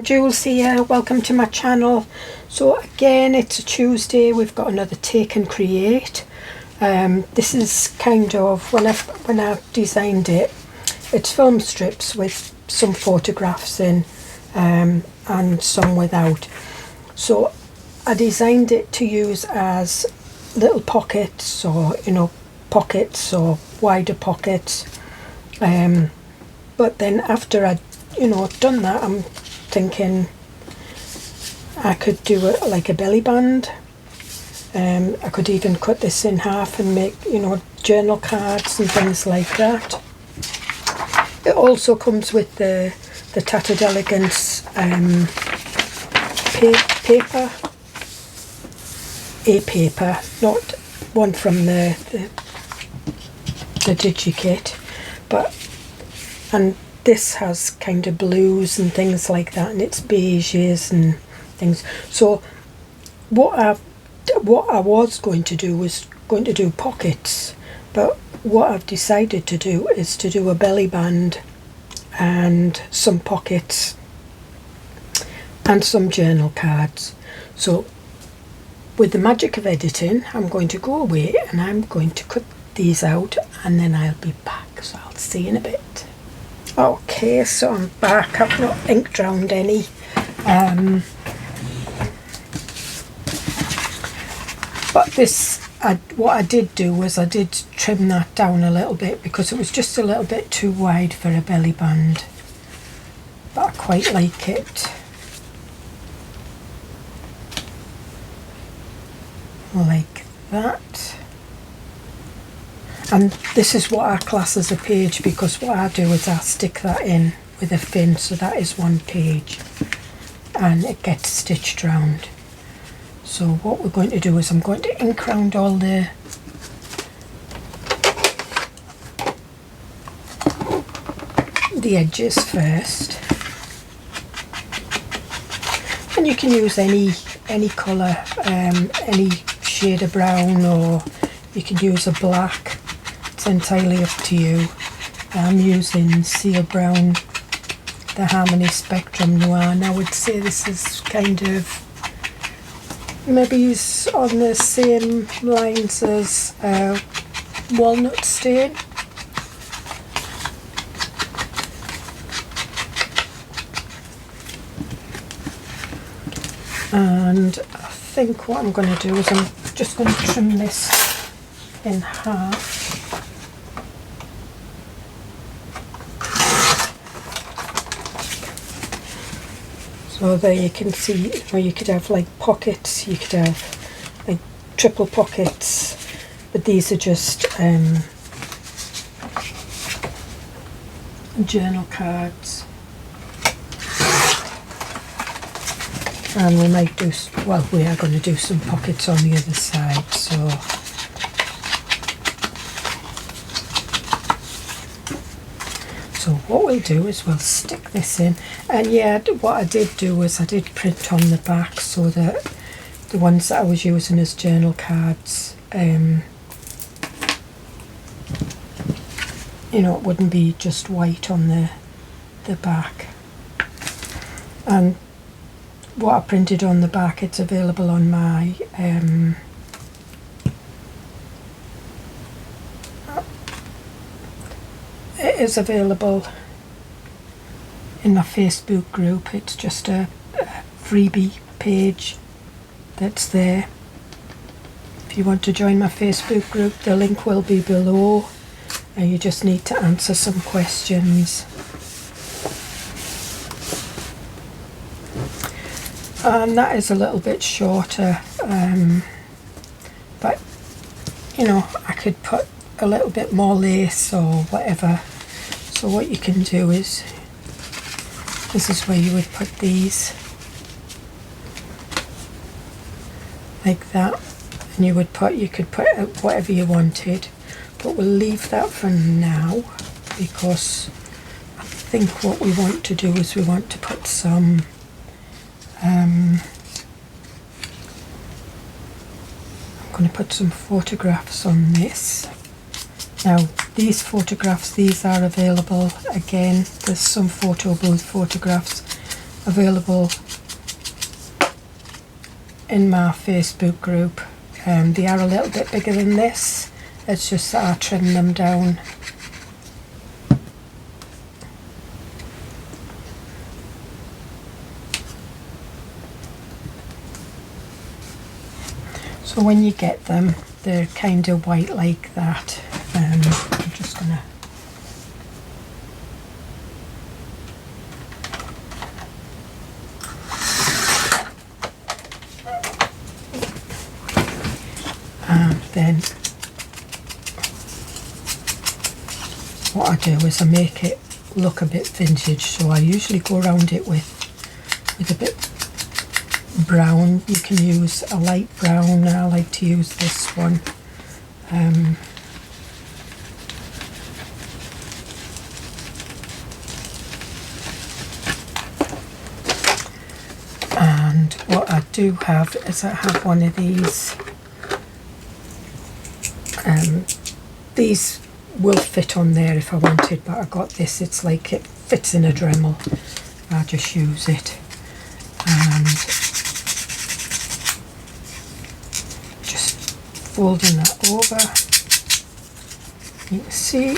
Jules here, welcome to my channel. So again, it's a Tuesday, we've got another take and create. This is kind of, when I designed it, it's film strips with some photographs in and some without. So I designed it to use as little pockets, or pockets or wider pockets. But then after I'd done that, I'm thinking I could do it like a belly band. I could even cut this in half and make journal cards and things like that. It also comes with the Tattered Elegance paper, not one from the DigiKit, and this has kind of blues and things like that, and it's beiges and things. So what I was going to do was pockets, but what I've decided to do is to do a belly band and some pockets and some journal cards. So with the magic of editing, I'm going to go away and I'm going to cut these out, and then I'll be back, so I'll see you in a bit. Okay, so I'm back. I've not ink drowned any. But what I did do was I did trim that down a little bit because it was just a little bit too wide for a belly band. But I quite like it. Like that. And this is what I class as a page, because what I do is I stick that in with a fin, so that is one page, and it gets stitched round. So what we're going to do is I'm going to ink round all the edges first, and you can use any colour, any shade of brown, or you can use a black. It's entirely up to you. I'm using Seal Brown, the Harmony Spectrum Noir, and I would say this is kind of maybe on the same lines as Walnut Stain. And I think what I'm going to do is I'm just going to trim this in half. So there you can see, you could have like pockets, you could have like triple pockets, but these are just journal cards. And we might do, well, we are going to do some pockets on the other side, so. So what we'll do is we'll stick this in, and yeah, what I did do was I did print on the back so that the ones that I was using as journal cards, it wouldn't be just white on the back. And what I printed on the back, it's available on my it is available in my Facebook group. It's just a freebie page that's there. If you want to join my Facebook group, the link will be below, and you just need to answer some questions. And that is a little bit shorter, but I could put a little bit more lace or whatever. So what you can do is, this is where you would put these like that, and you could put whatever you wanted, but we'll leave that for now, because I think what we want to do is we want to put some I'm going to put some photographs on this. Now these photographs, these are available again. There's some photo booth photographs available in my Facebook group. They are a little bit bigger than this, it's just that I trim them down. So when you get them, they're kind of white like that. I'm just going to then what I do is I make it look a bit vintage, so I usually go around it with a bit brown. You can use a light brown, I like to use this one. And what I do have is I have one of these. These will fit on there if I wanted, but I got this, it's like it fits in a Dremel. I just use it and just folding that over, you can see.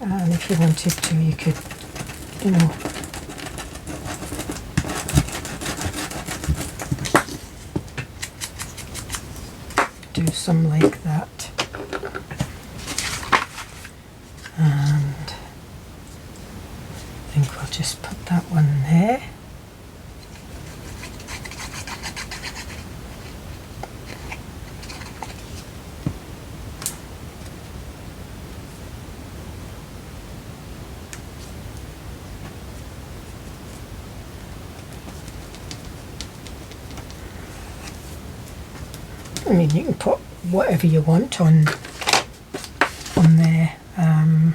And if you wanted to, you could, you know, do some like that. And I think we'll just put that one there. I mean, you can put whatever you want on there. I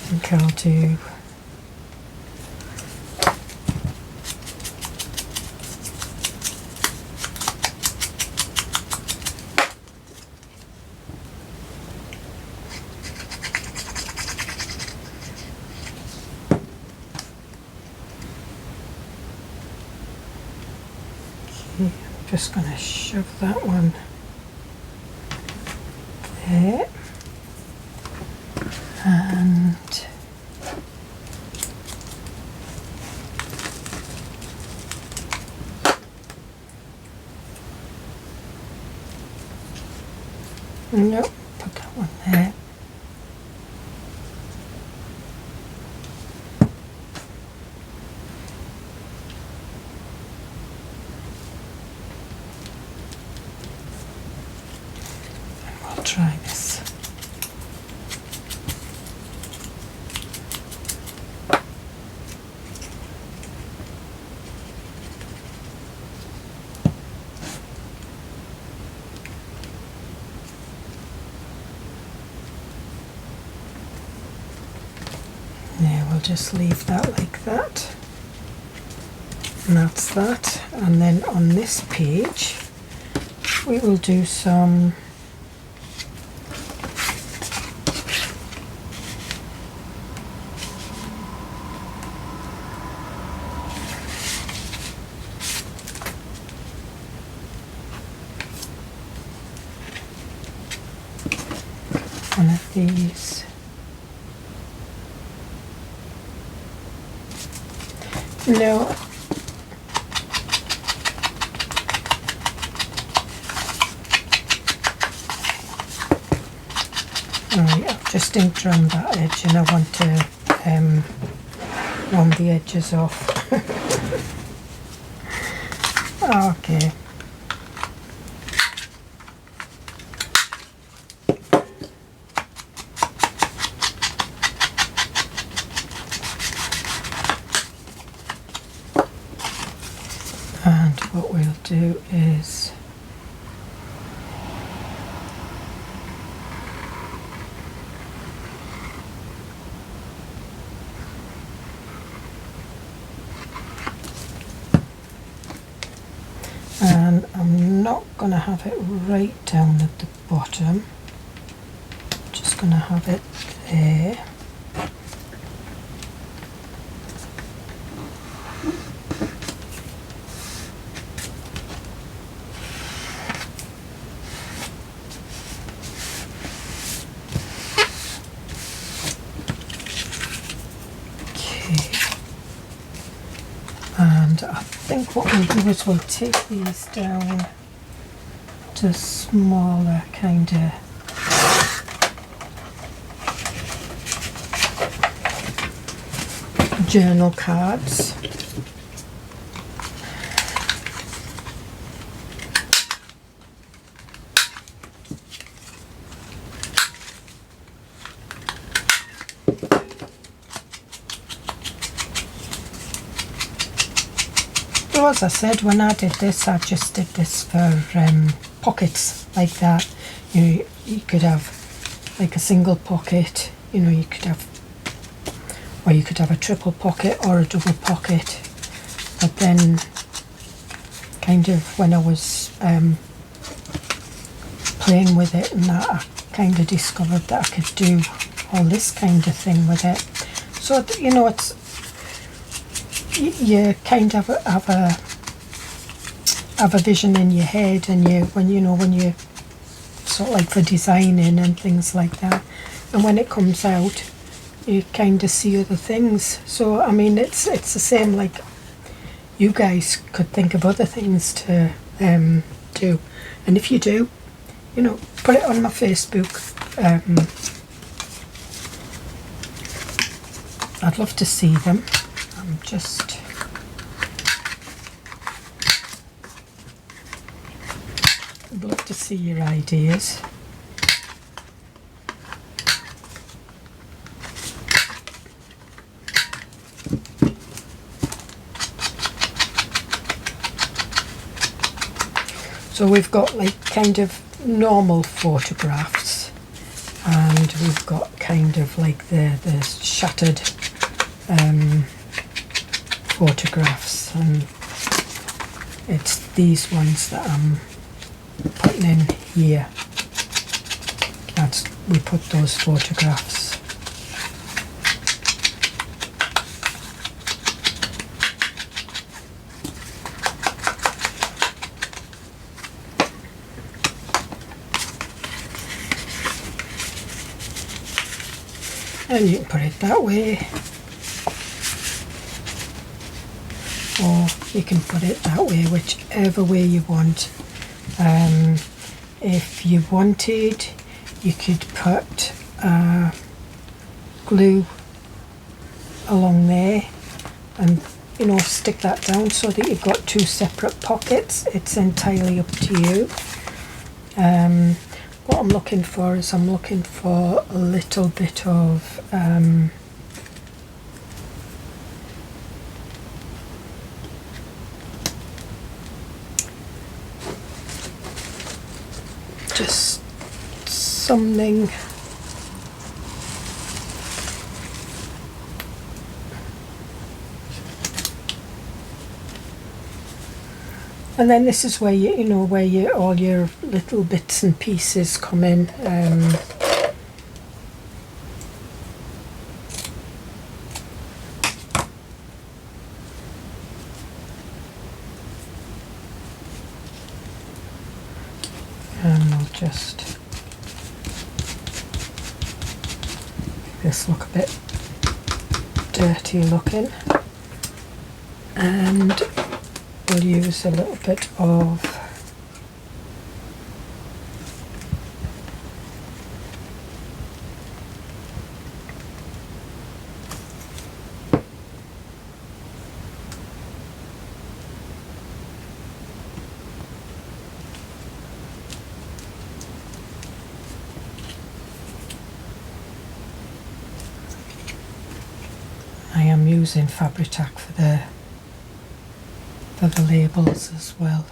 think I'll do just going to shove that one there, and nope, put that one there. Try this. Yeah, we'll just leave that like that. And that's that. And then on this page, we will do some one of these. No. Alright, I've just inked around that edge and I want to round the edges off. Okay. And what we'll do is and I'm not going to have it right down at the bottom, just going to have it there. And I think what we'll do is we'll take these down to smaller kind of journal cards. So as I said, when I did this, I just did this for pockets like that. You could have like a single pocket, you could have, or you could have a triple pocket or a double pocket. But then kind of when I was playing with it and that, I kind of discovered that I could do all this kind of thing with it. So it's, you kind of have a vision in your head, and when you sort of like for designing and things like that, and when it comes out you kind of see other things. So I mean, it's the same, like you guys could think of other things to do, and if you do, put it on my Facebook. I'd love to see them. I'd love to see your ideas. So we've got like kind of normal photographs, and we've got kind of like the shattered photographs, and it's these ones that I'm putting in here. We put those photographs. And you can put it that way, or you can put it that way, whichever way you want. If you wanted, you could put glue along there and stick that down so that you've got two separate pockets. It's entirely up to you. What I'm looking for is a little bit of just something and then this is where all your little bits and pieces come in. And I'll just make this look a bit dirty looking, and we'll use a little bit of I am using Fabri-Tac for the labels as well.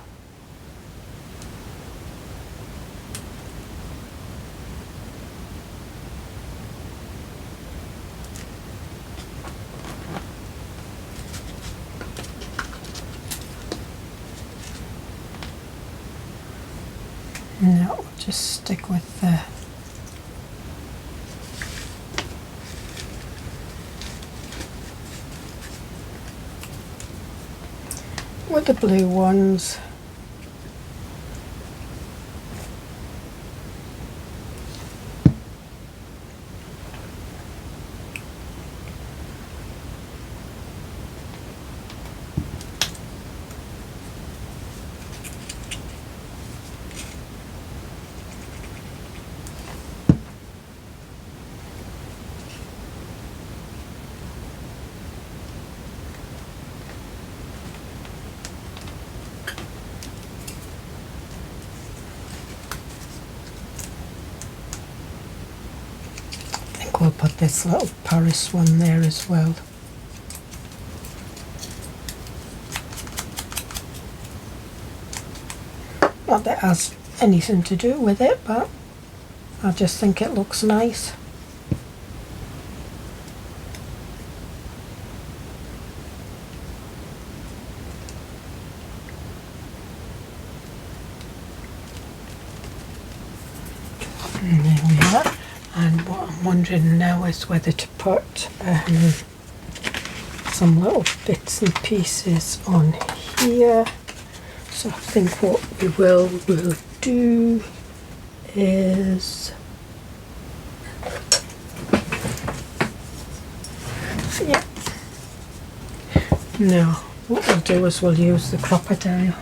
No, we'll just stick with the blue ones. We'll put this little Paris one there as well. Not that it has anything to do with it, but I just think it looks nice. And there we are. And what I'm wondering now is whether to put some little bits and pieces on here. So I think what we will do is, yeah. Now what we'll do is we'll use the crocodile.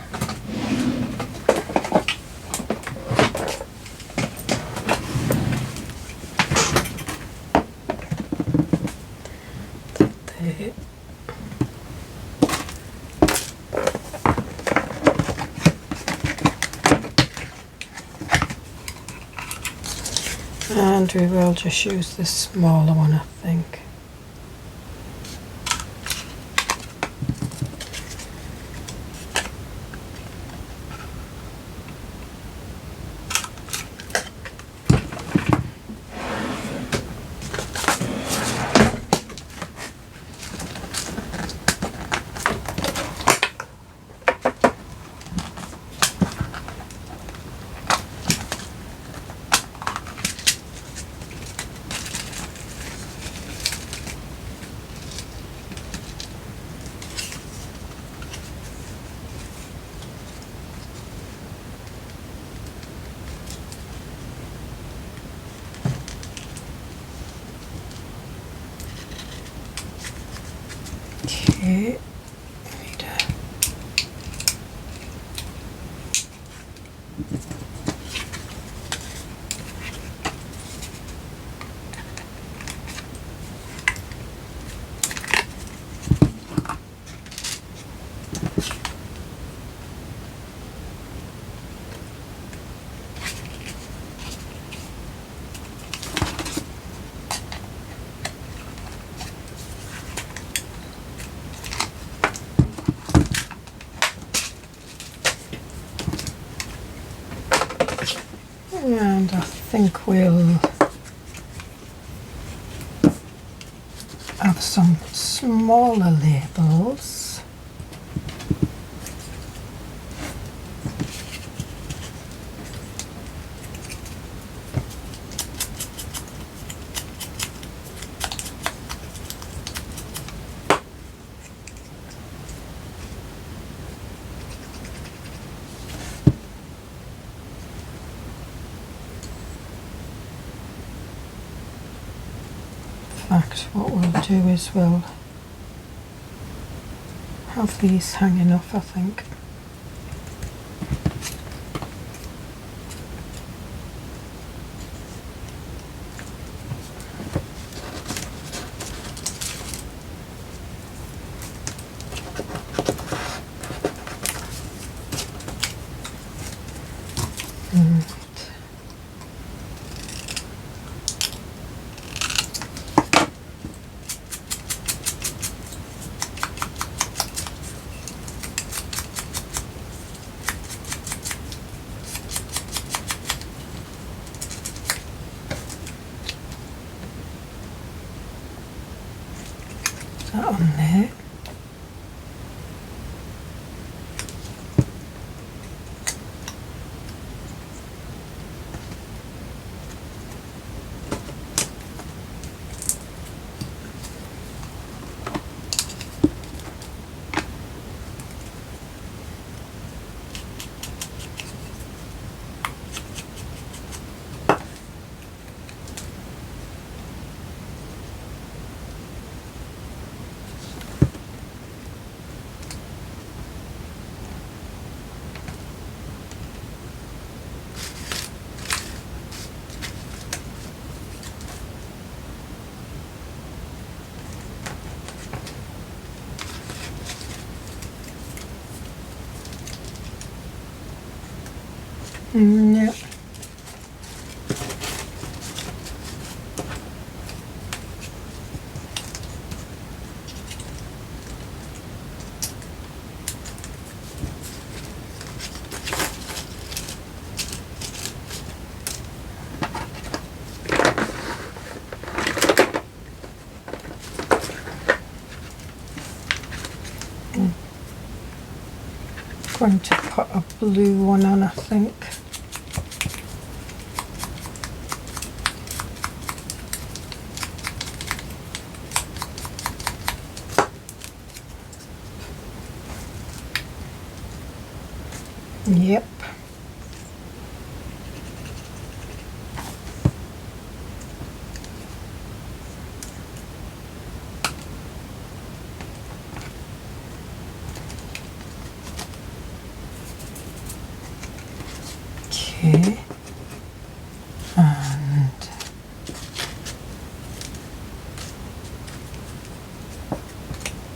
And we will just use the smaller one, I think. Okay, and I think we'll have some smaller labels. What we'll do is we'll have these hanging off, I think. Yeah. Going to put a blue one on, I think. Yep. Okay. And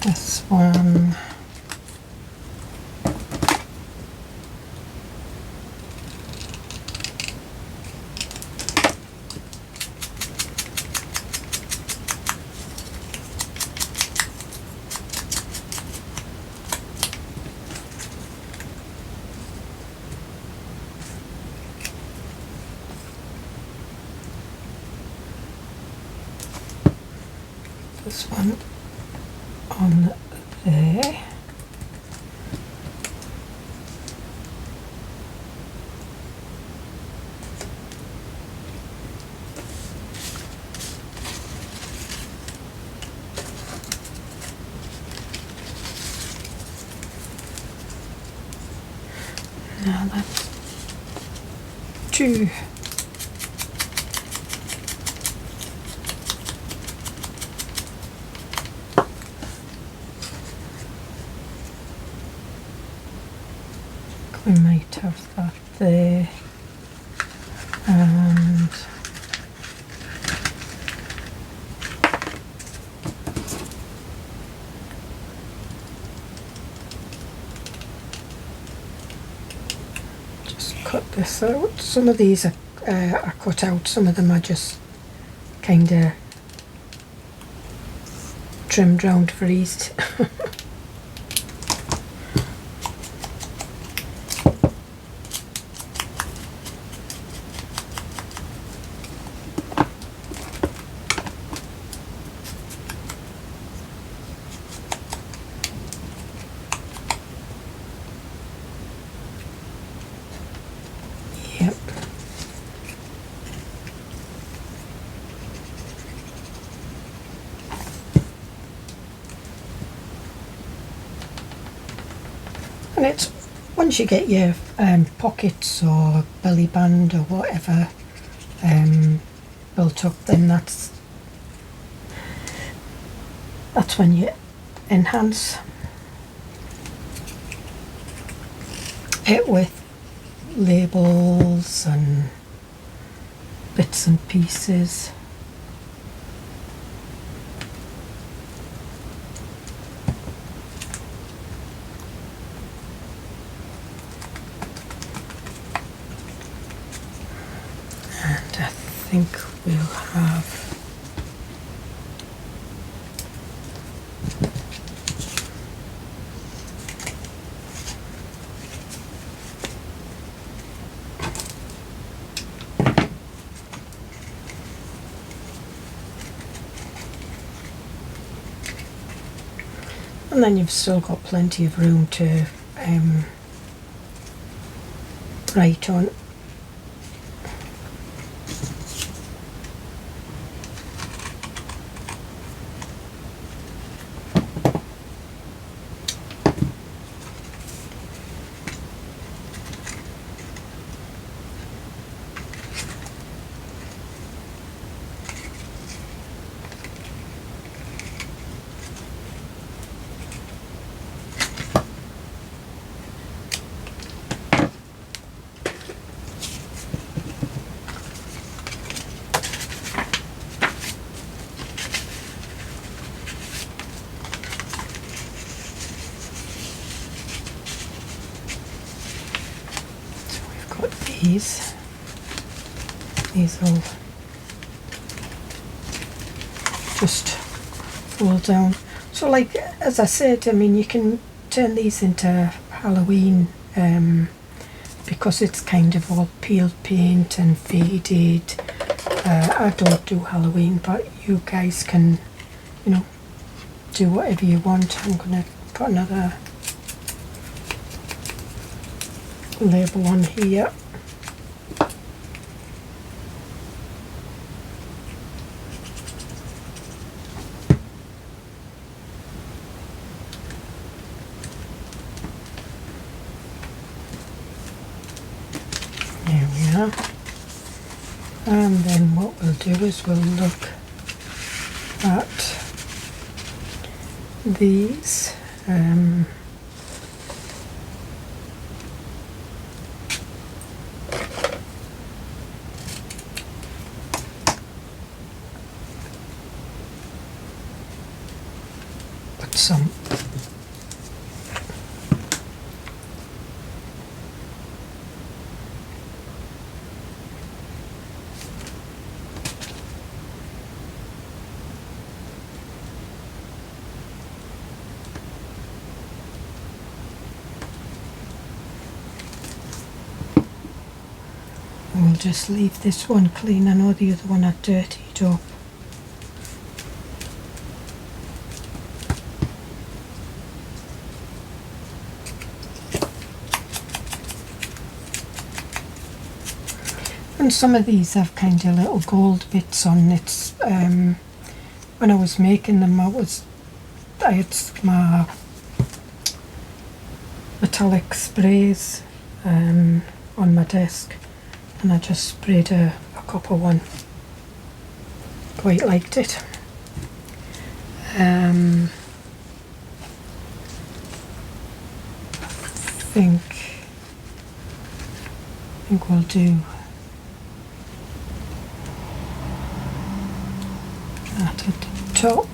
this one. This one on there. Now that's two. We might have that there, and just cut this out. Some of these are cut out, some of them are just kind of trimmed round for ease. Yep. And it's once you get your pockets or belly band or whatever built up, then that's when you enhance it with labels and bits and pieces. And I think we'll have and then you've still got plenty of room to write on. got these will just fold down. So like as I said, I mean, you can turn these into Halloween because it's kind of all peeled paint and faded. I don't do Halloween, but you guys can, you know, do whatever you want. I'm going to put another label on here. There we are. And then what we'll do is we'll look at these. Put some we'll just leave this one clean. I know the other one had dirtied up. And some of these have kind of little gold bits on it. When I was making them, I had my metallic sprays on my desk, and I just sprayed a copper one. Quite liked it. I think we'll do that at the top.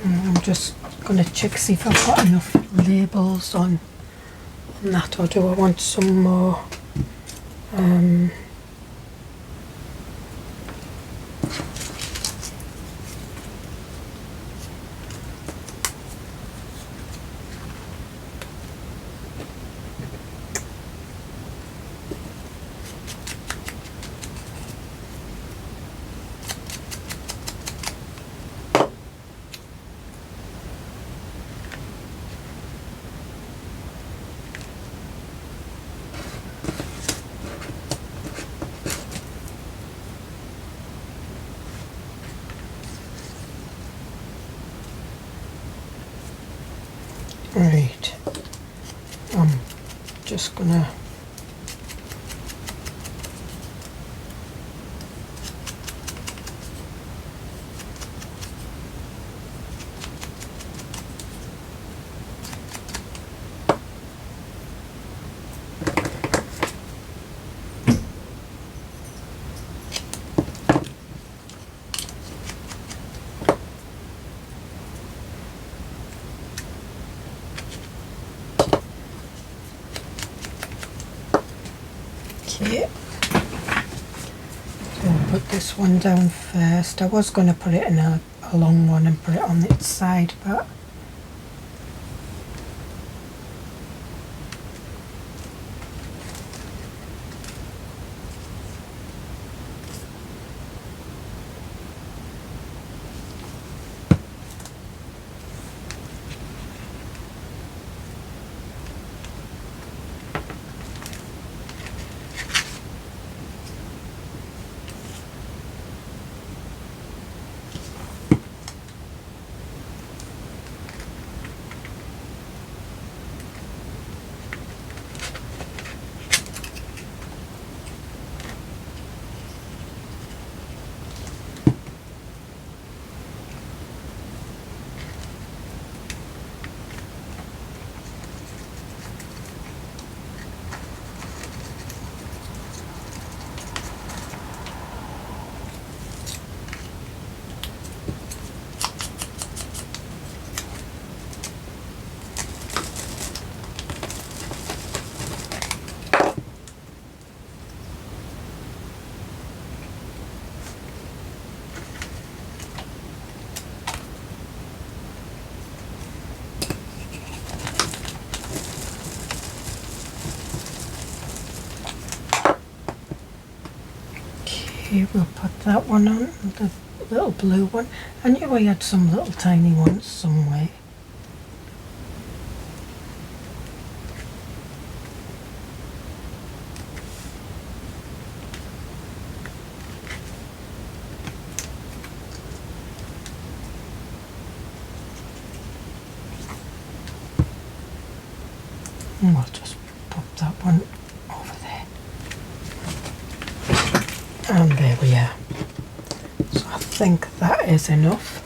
I'm just going to check, see if I've got enough labels on that, or do I want some more? Right, I'm just gonna put this one down first. I was going to put it in a long one and put it on its side, but Okay, we'll put that one on, the little blue one. I knew I had some little tiny ones somewhere. And we'll just pop that one over there. And there we are. So I think that is enough.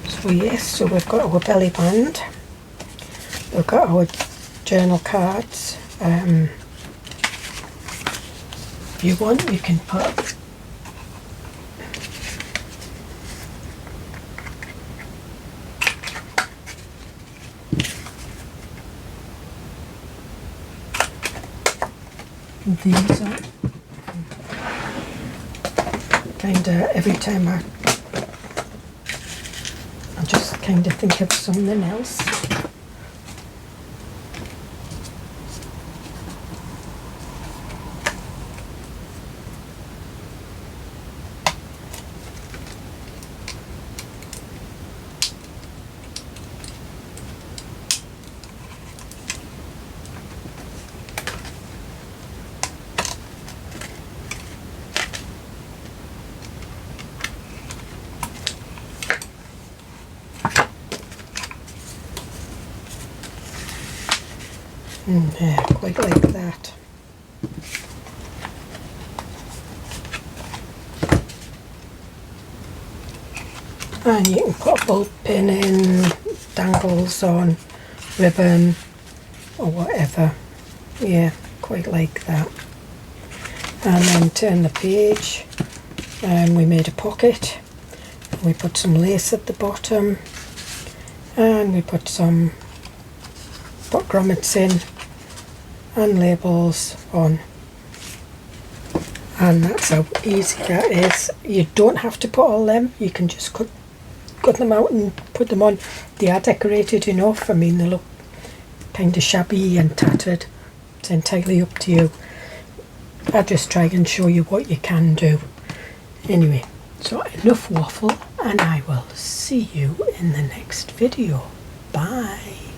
So yes, so we've got our belly band. We've got our journal cards. If you want, you can put these on. Kinda every time I just kinda think of something else. Yeah, quite like that. And you can put a bulb pin in, dangles on, ribbon or whatever. Yeah, quite like that. And then turn the page, and we made a pocket. We put some lace at the bottom, and we put some grommets in and labels on, and that's how easy that is. You don't have to put all them, you can just cut them out and put them on. They are decorated enough. I mean, they look kind of shabby and tattered. It's entirely up to you. I just try and show you what you can do. Anyway, so enough waffle, and I will see you in the next video. Bye.